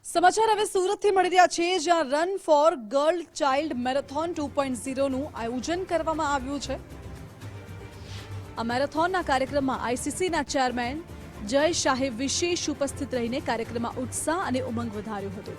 સમાચાર હવે સુરતથી મળી રહ્યા છે, જ્યાં run for girl child marathon 2.0 નું આયોજન કરવામાં આવ્યું છે। આ મેરેથોનના કાર્યક્રમમાં આઈસીસીના ચેરમેન જય શાહે વિશેષ ઉપસ્થિત રહીને કાર્યક્રમમાં ઉત્સાહ અને ઉમંગ વધાર્યો હતો।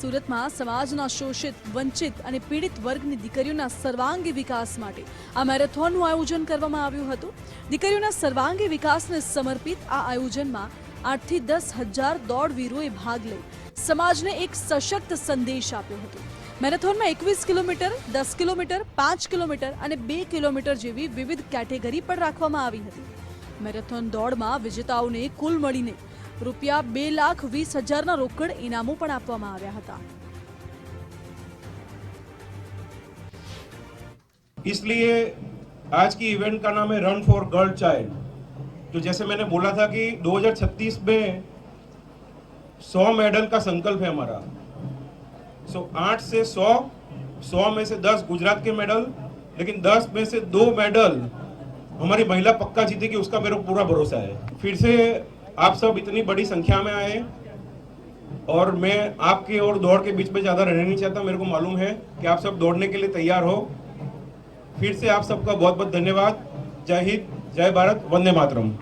સુરતમાં સમાજના શોષિત, વંચિત અને પીડિત વર્ગની દીકરીઓના સર્વાંગી વિકાસ માટે આ મેરેથોનનું આયોજન કરવામાં આવ્યું હતું। દીકરીઓના સર્વાંગી વિકાસને સમર્પિત આ આયોજનમાં 8 થી 10,000 દોડવીરોએ ભાગ લઈ સમાજને એક સશક્ત સંદેશ આપ્યો હતો। મેરેથોનમાં 21 કિલોમીટર, 10 કિલોમીટર, 5 કિલોમીટર અને 2 કિલોમીટર જેવી વિવિધ કેટેગરી પણ રાખવામાં આવી હતી। મેરેથોન દોડમાં વિજેતાઓને કુલ મળીને રૂપિયા 2,20,000ના રોકડ ઇનામો પણ આપવામાં આવ્યા હતા। इसलिए आज की इवेंट का नाम है रन फॉर गर्ल चाइल्ड। तो जैसे मैंने बोला था कि 2036 में 100 मेडल का संकल्प है हमारा। 8 से 100 में से 10 गुजरात के मेडल, लेकिन 10 में से 2 मेडल हमारी महिला पक्का जीतेगी, उसका मेरे को पूरा भरोसा है। फिर से आप सब इतनी बड़ी संख्या में आए और मैं आपके और दौड़ के बीच में ज़्यादा रहना नहीं चाहता। मेरे को मालूम है कि आप सब दौड़ने के लिए तैयार हो। फिर से आप सबका बहुत बहुत धन्यवाद। जय हिंद, जय भारत, वंदे मातरम।